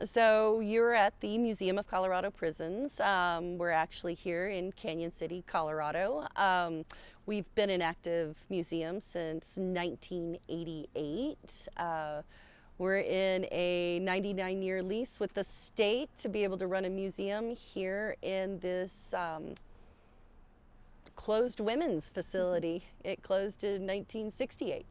So you're at the Museum of Colorado Prisons. We're actually here in Canyon City, Colorado. We've been an active museum since 1988. We're in a 99-year lease with the state to be able to run a museum here in this closed women's facility. It closed in 1968.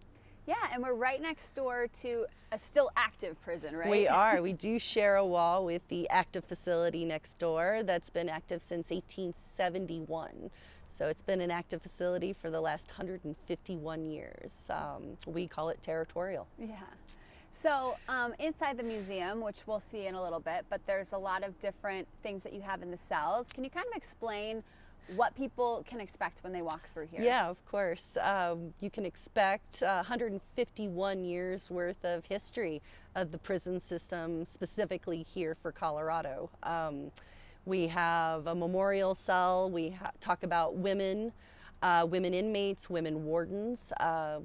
Yeah, and we're right next door to a still active prison, right? We are. We do share a wall with the active facility next door that's been active since 1871. So it's been an active facility for the last 151 years. We call it territorial. Yeah. So inside the museum, which we'll see in a little bit, but there's a lot of different things that you have in the cells. Can you kind of explain what people can expect when they walk through here? Yeah, of course. You can expect 151 years worth of history of the prison system, specifically here for Colorado. We have a memorial cell. We talk about women, women inmates, women wardens.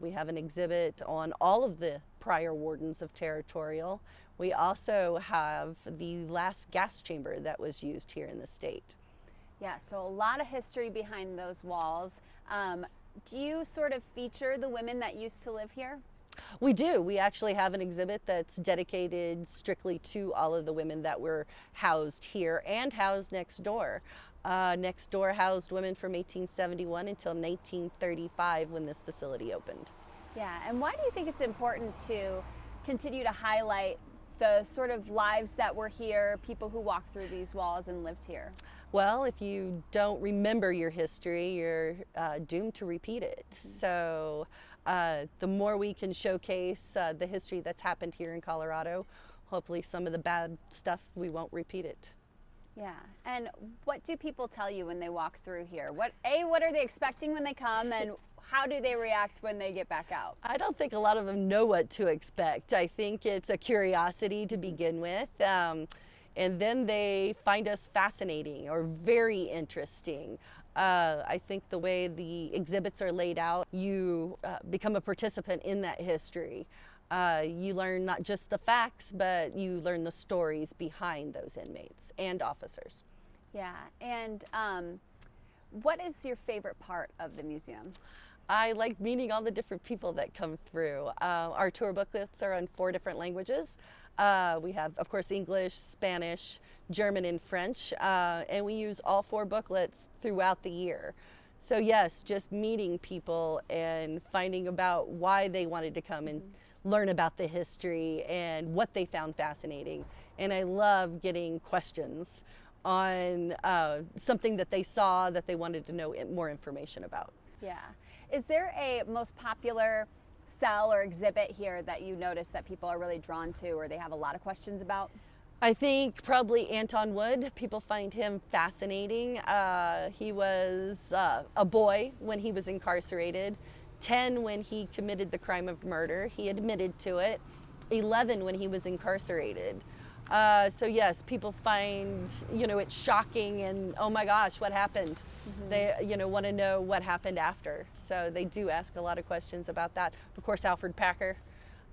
We have an exhibit on all of the prior wardens of territorial. We also have the last gas chamber that was used here in the state. Yeah, so a lot of history behind those walls. Do you sort of feature the women that used to live here? We do. We actually have an exhibit that's dedicated strictly to all of the women that were housed here and housed next door. Next door housed women from 1871 until 1935 when this facility opened. Yeah, and why do you think it's important to continue to highlight the sort of lives that were here, people who walked through these walls and lived here? Well, if you don't remember your history, you're doomed to repeat it. So the more we can showcase the history that's happened here in Colorado, hopefully some of the bad stuff, we won't repeat it. Yeah, and what do people tell you when they walk through here? What are they expecting when they come, and how do they react when they get back out? I don't think a lot of them know what to expect. I think it's a curiosity to begin with. And then they find us fascinating or very interesting. I think the way the exhibits are laid out, you become a participant in that history. You learn not just the facts, but you learn the stories behind those inmates and officers. Yeah, and what is your favorite part of the museum? I like meeting all the different people that come through. Our tour booklets are in 4 different languages. We have, of course, English, Spanish, German, and French, and we use all 4 booklets throughout the year. So yes, just meeting people and finding about why they wanted to come and learn about the history and what they found fascinating. And I love getting questions on something that they saw that they wanted to know more information about. Yeah. Is there a most popular cell or exhibit here that you notice that people are really drawn to or they have a lot of questions about? I think probably Anton Wood. People find him fascinating. He was a boy when he was incarcerated, 10 when he committed the crime of murder. He admitted to it, 11 when he was incarcerated. So yes, people find, it shocking and, oh my gosh, what happened? They, want to know what happened after. So they do ask a lot of questions about that. Of course, Alfred Packer,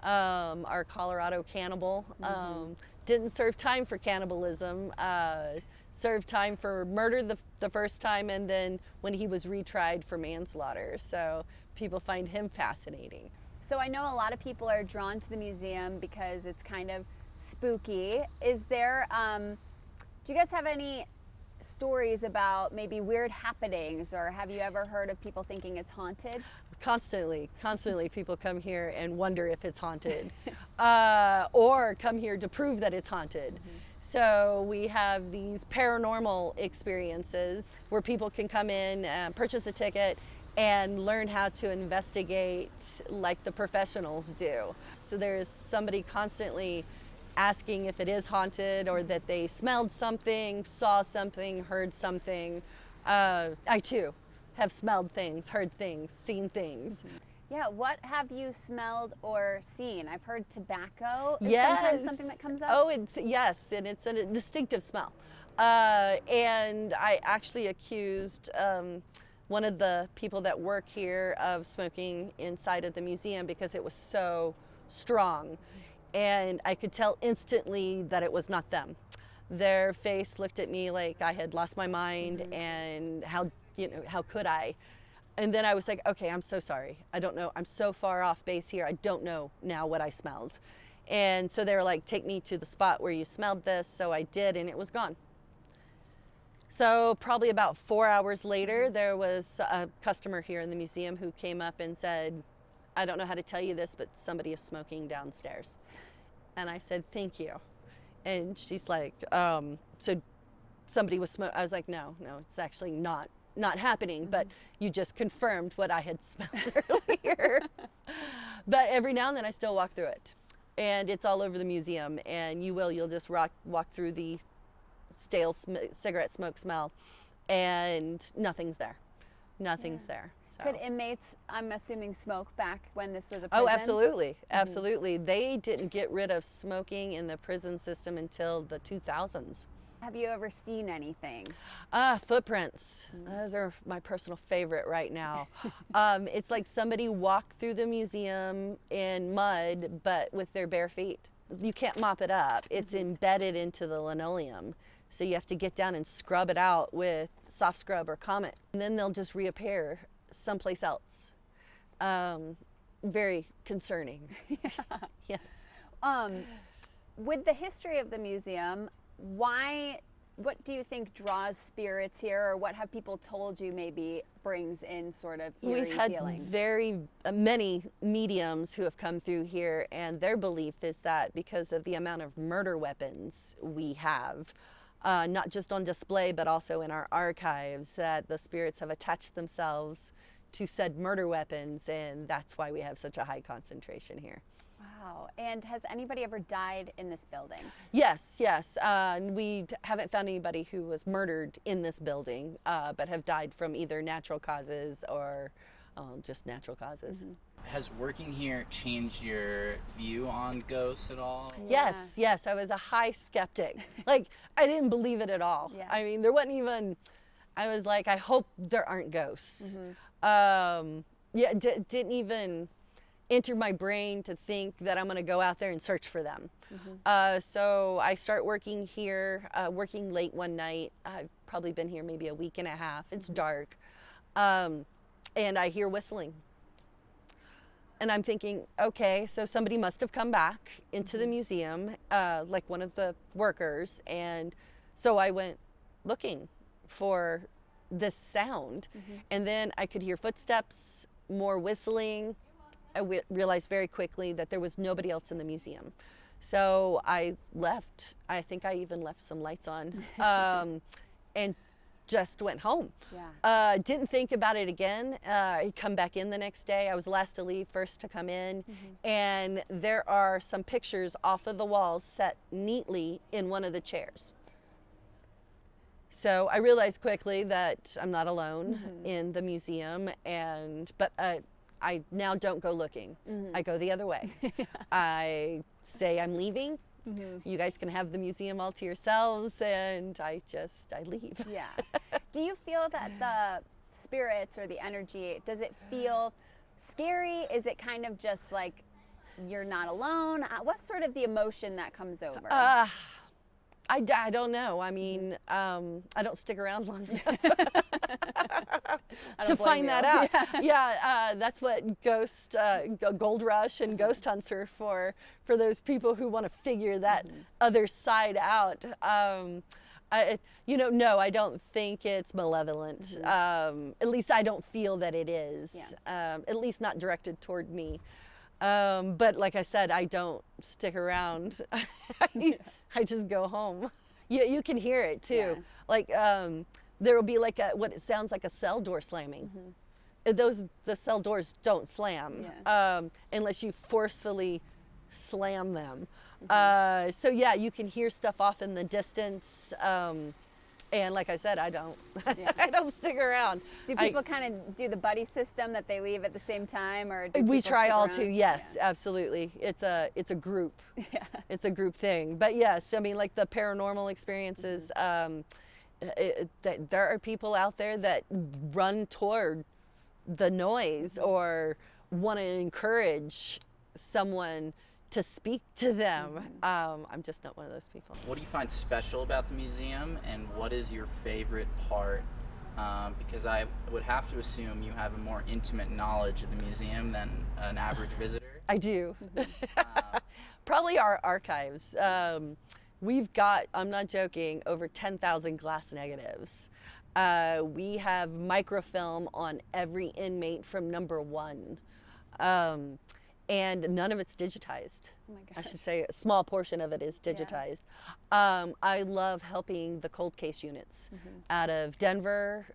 our Colorado cannibal, didn't serve time for cannibalism, served time for murder the first time, and then when he was retried for manslaughter. So people find him fascinating. So I know a lot of people are drawn to the museum because it's kind of spooky. Is there, do you guys have any stories about maybe weird happenings, or have you ever heard of people thinking it's haunted? Constantly people come here and wonder if it's haunted, or come here to prove that it's haunted. So we have these paranormal experiences where people can come in, purchase a ticket, and learn how to investigate like the professionals do. So there's somebody constantly asking if it is haunted or that they smelled something, saw something, heard something. I too have smelled things, heard things, seen things. Yeah, what have you smelled or seen? I've heard tobacco is Yes. sometimes something that comes up. Oh, yes, and it's a distinctive smell. And I actually accused one of the people that work here of smoking inside of the museum because it was so strong. and I could tell instantly that it was not them. Their face looked at me like I had lost my mind, and how could I? And then I was like, okay, I'm so sorry. I don't know. I'm so far off base here. I don't know now what I smelled. And so they were like, take me to the spot where you smelled this. So I did, and it was gone. So probably about 4 hours later, there was a customer here in the museum who came up and said, I don't know how to tell you this, but somebody is smoking downstairs. And I said, thank you. And she's like, so somebody was smoking. I was like, no, it's actually not happening, but you just confirmed what I had smelled earlier. But every now and then I still walk through it, and it's all over the museum, and you'll just walk through the stale cigarette smoke smell, and nothing's there. There. So. Could inmates, I'm assuming, smoke back when this was a prison? Oh, absolutely. Absolutely. They didn't get rid of smoking in the prison system until the 2000s. Have you ever seen anything? Footprints. Those are my personal favorite right now. It's like somebody walked through the museum in mud, but with their bare feet. You can't mop it up. It's embedded into the linoleum. So you have to get down and scrub it out with soft scrub or Comet. And then they'll just reappear someplace else. Very concerning. Yes. With the history of the museum, what do you think draws spirits here, or what have people told you maybe brings in sort of eerie feelings? We've had very many mediums who have come through here, and their belief is that because of the amount of murder weapons we have, not just on display but also in our archives, that the spirits have attached themselves to said murder weapons, and that's why we have such a high concentration here. Wow. And has anybody ever died in this building? Yes. We haven't found anybody who was murdered in this building, but have died from either natural causes or just natural causes. Has working here changed your view on ghosts at all? Yes. I was a high skeptic. Like, I didn't believe it at all. Yeah. I mean, there wasn't even, I was like, I hope there aren't ghosts. Didn't even enter my brain to think that I'm going to go out there and search for them. So I start working here, working late one night. I've probably been here maybe a week and a half. It's dark. And I hear whistling. And I'm thinking, okay, so somebody must have come back into the museum, like one of the workers. And so I went looking for this sound. And then I could hear footsteps, more whistling. I realized very quickly that there was nobody else in the museum. So I left. I think I even left some lights on and just went home. Didn't think about it again. I come back in the next day. I was last to leave, first to come in. And there are some pictures off of the walls set neatly in one of the chairs. So I realized quickly that I'm not alone in the museum, but I now don't go looking. I go the other way. I say I'm leaving. You guys can have the museum all to yourselves, and I leave. Yeah. Do you feel that the spirits or the energy, does it feel scary? Is it kind of just like you're not alone? What's sort of the emotion that comes over? I don't know. I mean, I don't stick around long enough to find that out. That's what Gold Rush and Ghost Hunts are for those people who want to figure that other side out. No, I don't think it's malevolent. At least I don't feel that it is. At least not directed toward me. But like I said, I don't stick around. I just go home. You can hear it too. Like there will be like what it sounds like a cell door slamming. The cell doors don't slam unless you forcefully slam them. So you can hear stuff off in the distance. And like I said, I don't stick around. Do people kind of do the buddy system that they leave at the same time, or do we people try stick all around? to? Yes, absolutely. It's a group. It's a group thing. But yes, I mean, like the paranormal experiences. There are people out there that run toward the noise or want to encourage someone to speak to them. I'm just not one of those people. What do you find special about the museum, and what is your favorite part? Because I would have to assume you have a more intimate knowledge of the museum than an average visitor. I do. Probably our archives. We've got, I'm not joking, over 10,000 glass negatives. We have microfilm on every inmate from number 1. And none of it's digitized. Oh my I gosh. should say a small portion of it is digitized. I love helping the cold case units out of Denver,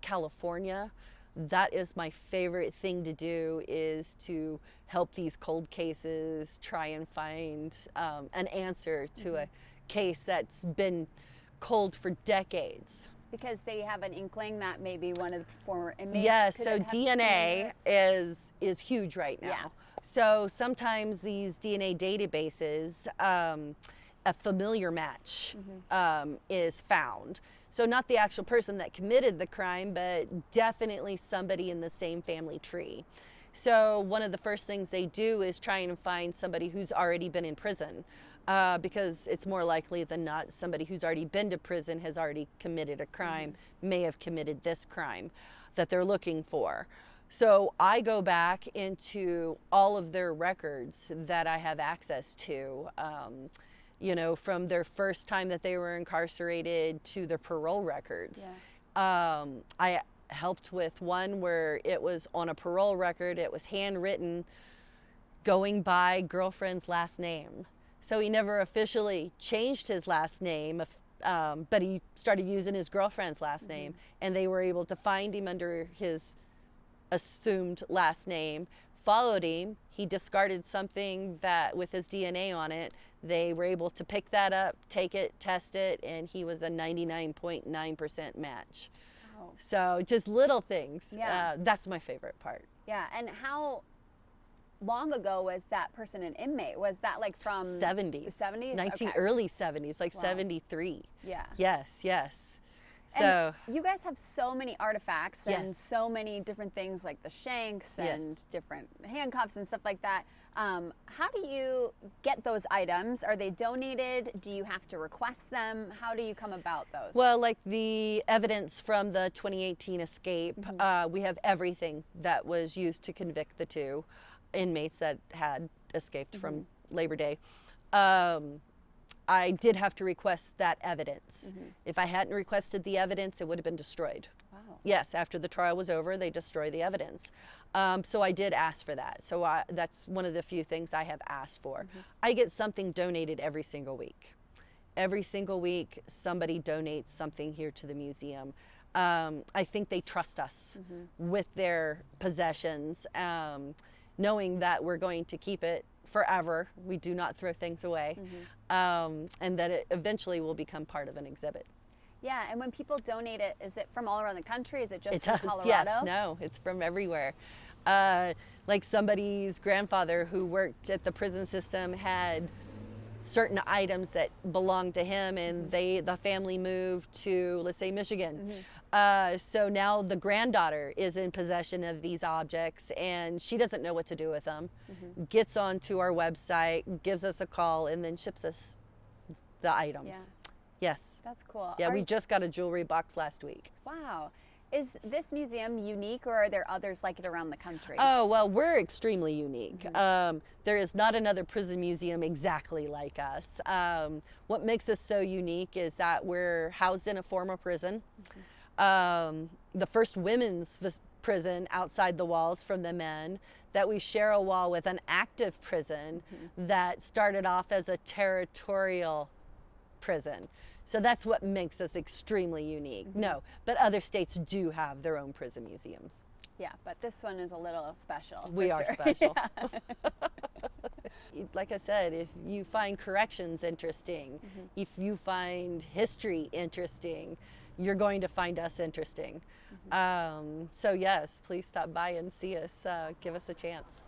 California. That is my favorite thing to do, is to help these cold cases try and find an answer to a case that's been cold for decades. Because they have an inkling that maybe one of the former inmates. Yes, could so have DNA is huge right now. Yeah. So sometimes these DNA databases, a familiar match is found. So not the actual person that committed the crime, but definitely somebody in the same family tree. So one of the first things they do is try and find somebody who's already been in prison. Because it's more likely than not somebody who's already been to prison has already committed a crime, may have committed this crime that they're looking for. So I go back into all of their records that I have access to, you know, from their first time that they were incarcerated to their parole records. Yeah. I helped with one where it was on a parole record, it was handwritten, going by girlfriend's last name. So he never officially changed his last name, but he started using his girlfriend's last name, and they were able to find him under his assumed last name, followed him. He discarded something that with his DNA on it. They were able to pick that up, take it, test it, and he was a 99.9% match. Oh. So just little things. Yeah. That's my favorite part. Yeah. And how long ago was that person an inmate? Was that like from 70s. The 70s? Okay. Early 70s, like Wow. 73. Yeah. Yes, yes. So And you guys have so many artifacts and Yes. so many different things like the shanks Yes. and different handcuffs and stuff like that. How do you get those items? Are they donated? Do you have to request them? How do you come about those? well, like the evidence from the 2018 escape, we have everything that was used to convict the 2 inmates that had escaped from Labor Day. I did have to request that evidence. If I hadn't requested the evidence, it would have been destroyed. Wow. Yes, after the trial was over, they destroy the evidence. So I did ask for that. So that's one of the few things I have asked for. I get something donated every single week. Every single week, somebody donates something here to the museum. I think they trust us with their possessions, knowing that we're going to keep it forever. We do not throw things away, and that it eventually will become part of an exhibit. Yeah, and when people donate it, is it from all around the country? Is it just It from does, Colorado? yes. No, it's from everywhere. Like somebody's grandfather who worked at the prison system had certain items that belonged to him, and the family moved to, let's say, Michigan. So now the granddaughter is in possession of these objects, and she doesn't know what to do with them. Gets onto our website, gives us a call, and then ships us the items. Yeah. Yes. That's cool. Yeah, Are we you- just got a jewelry box last week. Wow. Is this museum unique, or are there others like it around the country? Oh, well, we're extremely unique. There is not another prison museum exactly like us. What makes us so unique is that we're housed in a former prison. The first women's prison outside the walls from the men, that we share a wall with an active prison that started off as a territorial prison. So that's what makes us extremely unique. No, but other states do have their own prison museums. Yeah, but this one is a little special. We for are sure. special. Like I said, if you find corrections interesting, if you find history interesting, you're going to find us interesting. So yes, please stop by and see us. Give us a chance.